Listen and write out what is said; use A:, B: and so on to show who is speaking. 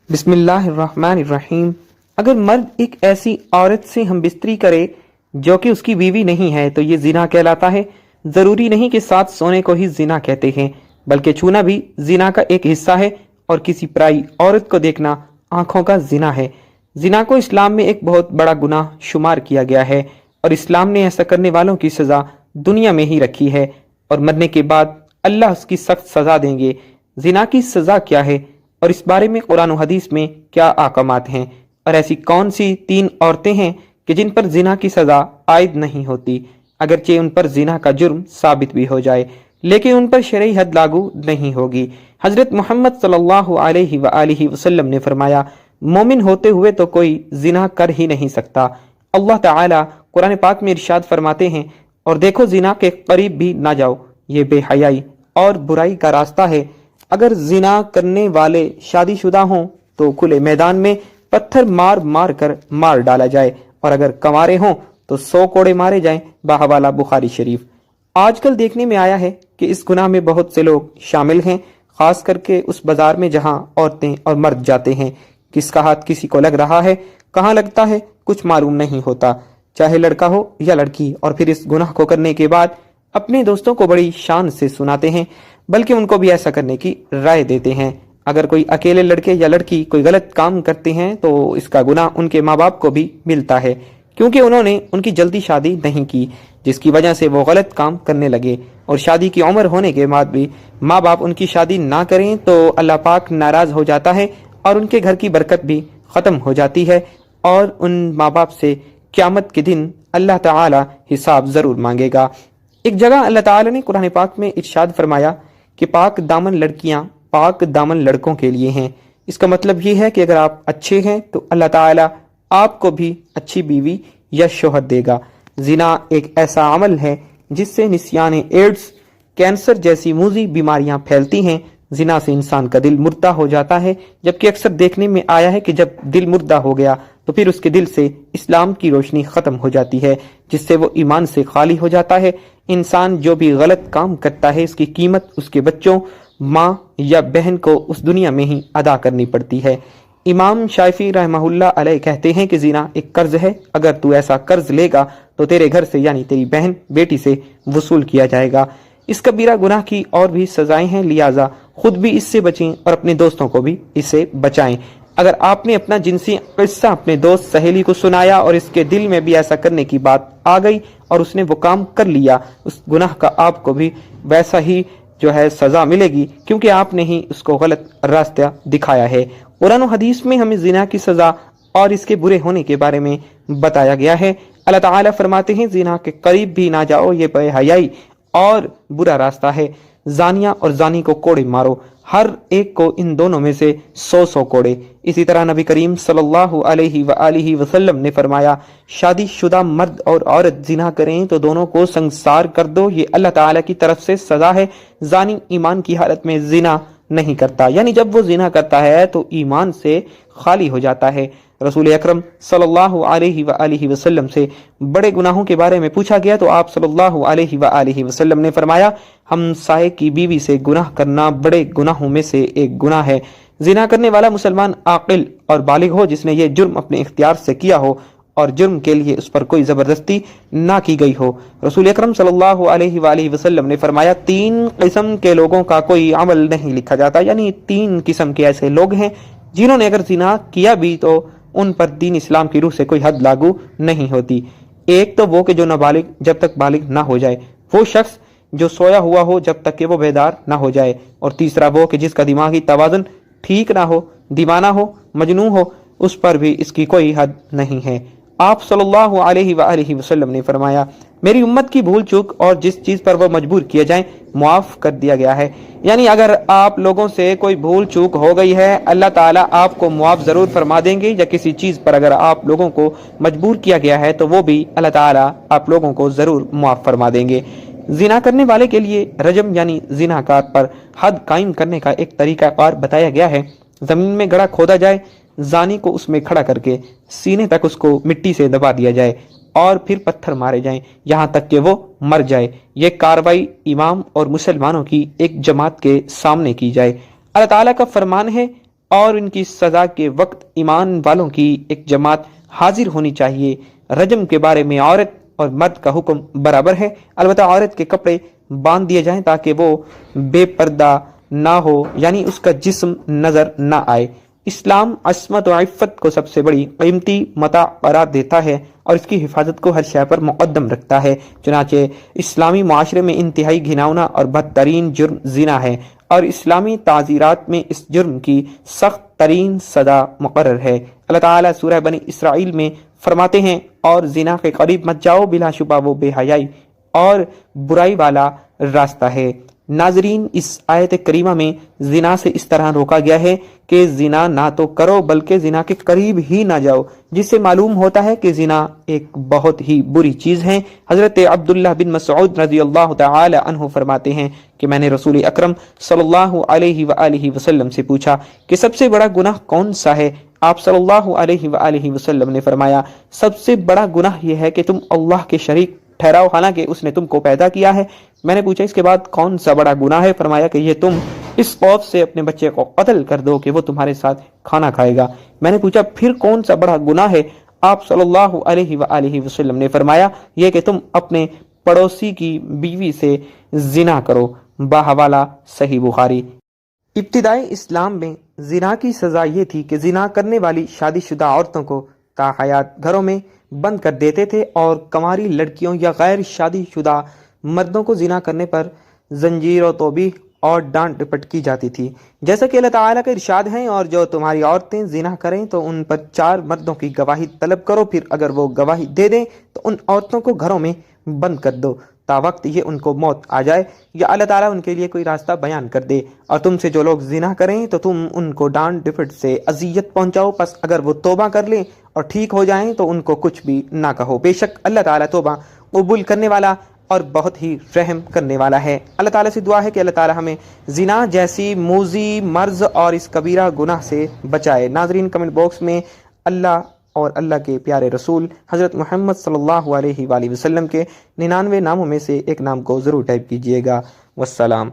A: बिस्मिल्लाहिर्रहमानिर्रहीम। अगर मर्द एक ऐसी औरत से हम बिस्तरी करे जो कि उसकी बीवी नहीं है तो ये जिना कहलाता है। ज़रूरी नहीं कि साथ सोने को ही जिना कहते हैं, बल्कि छूना भी जिना का एक हिस्सा है और किसी पराई औरत को देखना आंखों का जिना है। जिना को इस्लाम में एक बहुत बड़ा गुनाह शुमार किया गया है और इस्लाम ने ऐसा करने वालों की सज़ा दुनिया में ही रखी है और मरने के बाद अल्लाह उसकी सख्त सज़ा देंगे। जिना की सज़ा क्या है और इस बारे में कुरान और हदीस में क्या अहकामात हैं, और ऐसी कौन सी 3 औरतें हैं कि जिन पर जिना की सज़ा आयद नहीं होती, अगरचे उन पर जिना का जुर्म साबित भी हो जाए, लेकिन उन पर शरई हद लागू नहीं होगी। हजरत मोहम्मद सल्लल्लाहु अलैहि वसल्लम ने फरमाया, मोमिन होते हुए तो कोई जिना कर ही नहीं सकता। अल्लाह ताला कुरान पाक में इरशाद फरमाते हैं, और देखो जिना के करीब भी ना जाओ, ये बेहयाई और बुराई का रास्ता है। अगर जिना करने वाले शादीशुदा हों तो खुले मैदान में पत्थर मार मार कर मार डाला जाए, और अगर कंवारे हों तो 100 कोड़े मारे जाएं। बाहवाला बुखारी शरीफ। आजकल देखने में आया है कि इस गुनाह में बहुत से लोग शामिल हैं, खास करके उस बाजार में जहां औरतें और मर्द जाते हैं। किसका हाथ किसी को लग रहा है, कहाँ लगता है, कुछ मालूम नहीं होता, चाहे लड़का हो या लड़की। और फिर इस गुनाह को करने के बाद अपने दोस्तों को बड़ी शान से सुनाते हैं, बल्कि उनको भी ऐसा करने की राय देते हैं। अगर कोई अकेले लड़के या लड़की कोई गलत काम करते हैं तो इसका गुनाह उनके माँ बाप को भी मिलता है, क्योंकि उन्होंने उनकी जल्दी शादी नहीं की, जिसकी वजह से वो गलत काम करने लगे। और शादी की उम्र होने के बाद भी माँ बाप उनकी शादी ना करें तो अल्लाह पाक नाराज हो जाता है और उनके घर की बरकत भी ख़त्म हो जाती है, और उन माँ बाप से क़यामत के दिन अल्लाह ताला हिसाब ज़रूर मांगेगा। एक जगह अल्लाह ताला ने कुरान पाक में इरशाद फरमाया कि पाक दामन लड़कियां पाक दामन लड़कों के लिए हैं। इसका मतलब ये है कि अगर आप अच्छे हैं तो अल्लाह ताला आपको भी अच्छी बीवी या शोहर देगा। जिना एक ऐसा अमल है जिससे निस्यान एड्स, कैंसर जैसी मूजी बीमारियां फैलती हैं। जिना से इंसान का दिल मुर्दा हो जाता है, जबकि अक्सर देखने में आया है कि जब दिल मुर्दा हो गया तो फिर उसके दिल से इस्लाम की रोशनी खत्म हो जाती है, जिससे वो ईमान से खाली हो जाता है। इंसान जो भी गलत काम करता है इसकी कीमत उसके बच्चों, माँ या बहन को उस दुनिया में ही अदा करनी पड़ती है। इमाम शाफी रहमहुल्लाह अलैह कहते हैं कि जिना एक कर्ज है, अगर तू ऐसा कर्ज लेगा तो तेरे घर से यानी तेरी बहन बेटी से वसूल किया जाएगा। इस कबीरा गुनाह की और भी सजाएं हैं, लिहाजा खुद भी इससे बचें और अपने दोस्तों को भी इससे बचाएं। अगर आपने अपना जिनसी किस्सा अपने दोस्त सहेली को सुनाया और इसके दिल में भी ऐसा करने की बात आ गई और उसने वो काम कर लिया, उस गुनाह का आपको भी वैसा ही जो है सजा मिलेगी, क्योंकि आपने ही उसको गलत रास्ता दिखाया है। कुरान और हदीस में हमें जिना की सजा और इसके बुरे होने के बारे में बताया गया है। अल्लाह ताला फरमाते हैं, जिना के करीब भी ना जाओ, ये बेहयाई और बुरा रास्ता है। जानिया और जानी को कोड़े मारो, हर एक को इन दोनों में से 100 कोड़े। इसी तरह नबी करीम सल्लल्लाहु अलैहि वसल्लम ने फरमाया, शादीशुदा मर्द और औरत जिना करें तो दोनों को संसार कर दो, ये अल्लाह ताला की तरफ से सजा है। जानी ईमान की हालत में जिना नहीं करता, यानी जब वो जिना करता है तो ईमान से खाली हो जाता है। रसूल अकरम सल्लल्लाहु अलैहि वसल्लम से बड़े गुनाहों के बारे में पूछा गया तो आप सल्लल्लाहु अलैहि वसल्लम ने फरमाया, हमसाये की बीवी से गुनाह करना बड़े गुनाहों में से एक गुनाह है। जिना करने वाला मुसलमान आकिल और बालिग हो, जिसने ये जुर्म अपने इख्तियार से किया हो और जुर्म के लिए उस पर कोई जबरदस्ती ना की गई हो। रसूल अकरम सल्लल्लाहु अलैहि वसल्लम ने फरमाया, 3 किस्म के लोगों का कोई अमल नहीं लिखा जाता, यानी 3 किस्म के ऐसे लोग हैं जिन्होंने अगर जिना किया भी तो उन पर दीन इस्लाम की रूह से कोई हद लागू नहीं होती। एक तो वो कि जो नाबालिग जब तक बालिग ना हो जाए, वो शख्स जो सोया हुआ हो जब तक कि वो बेदार ना हो जाए, और तीसरा वो कि जिसका दिमागी तवाज़ुन ठीक ना हो, दीवाना हो, मजनू हो, उस पर भी इसकी कोई हद नहीं है। आप सल्लल्लाहु अलैहि वसल्लम ने फरमाया, मेरी उम्मत की भूल चूक और जिस चीज़ पर वो मजबूर किए जाएं मुआफ़ कर दिया गया है। यानी अगर आप लोगों से कोई भूल चूक हो गई है, अल्लाह ताला आपको मुआफ़ ज़रूर फरमा देंगे, या किसी चीज़ पर अगर आप लोगों को मजबूर किया गया है तो वो भी अल्लाह ताला आप लोगों को ज़रूर मुआफ़ फरमा देंगे। जिना करने वाले के लिए रजम यानी जिनाकार पर हद कायम करने का एक तरीक़ाकार बताया गया है। ज़मीन में गड्ढा खोदा जाए, जानी को उसमें खड़ा करके सीने तक उसको मिट्टी से दबा दिया जाए और फिर पत्थर मारे जाएं यहाँ तक कि वो मर जाए। ये कार्रवाई इमाम और मुसलमानों की एक जमात के सामने की जाए। अल्लाह ताला का फरमान है, اور ان کی سزا کے وقت ایمان والوں کی ایک جماعت حاضر ہونی چاہیے۔ رجم کے بارے میں عورت اور مرد کا حکم برابر ہے، البتہ عورت کے کپڑے باندھ دیے جائیں تاکہ وہ بے پردہ نہ ہو، یعنی اس کا جسم نظر نہ آئے۔ اسلام عصمت و عفت کو سب سے بڑی قیمتی متاع قرار دیتا ہے اور اس کی حفاظت کو ہر شے پر مقدم رکھتا ہے۔ چنانچہ اسلامی معاشرے میں انتہائی گھناؤنا اور بدترین جرم زنا ہے، اور اسلامی تعزیرات میں اس جرم کی سخت ترین سزا مقرر ہے۔ اللہ تعالیٰ سورہ بنی اسرائیل میں فرماتے ہیں، اور زنا کے قریب مت جاؤ، بلا شبہ وہ بے حیائی اور برائی والا راستہ ہے۔ ناظرین، اس آیت کریمہ میں زنا سے اس طرح روکا گیا ہے کہ زنا نہ تو کرو بلکہ زنا کے قریب ہی نہ جاؤ، جس سے معلوم ہوتا ہے کہ زنا ایک بہت ہی بری چیز ہے۔ حضرت عبداللہ بن مسعود رضی اللہ تعالی عنہ فرماتے ہیں کہ میں نے رسول اکرم صلی اللہ علیہ وآلہ وسلم سے پوچھا کہ سب سے بڑا گناہ کون سا ہے؟ آپ صلی اللہ علیہ وآلہ وسلم نے فرمایا، سب سے بڑا گناہ یہ ہے کہ تم اللہ کے شریک ٹھہراؤ حالانکہ اس نے تم کو پیدا کیا ہے۔ میں نے پوچھا اس کے بعد کون سا بڑا گناہ ہے؟ فرمایا کہ یہ تم اس خوف سے اپنے بچے کو قتل کر دو کہ وہ تمہارے ساتھ کھانا کھائے گا۔ میں نے پوچھا پھر کون سا بڑا گناہ ہے؟ آپ صلی اللہ علیہ وآلہ وسلم نے فرمایا یہ کہ تم اپنے پڑوسی کی بیوی سے زنا کرو۔ باحوالہ صحیح بخاری۔ ابتدائی اسلام میں زنا کی سزا یہ تھی کہ زنا کرنے والی شادی شدہ عورتوں کو تاحیات گھروں میں بند کر دیتے تھے، اور کنواری لڑکیوں یا غیر شادی شدہ مردوں کو زنا کرنے پر زنجیر و توبیخ اور ڈانٹ ڈپٹ کی جاتی تھی۔ جیسا کہ اللہ تعالیٰ کا ارشاد ہے، اور جو تمہاری عورتیں زنا کریں تو ان پر 4 مردوں کی گواہی طلب کرو، پھر اگر وہ گواہی دے دیں تو ان عورتوں کو گھروں میں بند کر دو تا وقت یہ ان کو موت آ جائے یا اللہ تعالیٰ ان کے لیے کوئی راستہ بیان کر دے۔ اور تم سے جو لوگ زنا کریں تو تم ان کو ڈانٹ ڈپٹ سے اذیت پہنچاؤ، پس اگر وہ توبہ کر لیں اور ٹھیک ہو جائیں تو ان کو کچھ بھی نہ کہو، بے شک اللہ تعالیٰ توبہ قبول کرنے والا اور بہت ہی رحم کرنے والا ہے۔ اللہ تعالیٰ سے دعا ہے کہ اللہ تعالیٰ ہمیں زنا جیسی موذی مرض اور اس کبیرہ گناہ سے بچائے۔ ناظرین، کمنٹ باکس میں اللہ اور اللہ کے پیارے رسول حضرت محمد صلی اللہ علیہ وآلہ وسلم کے 99 ناموں میں سے ایک نام کو ضرور ٹائپ کیجئے گا۔ والسلام۔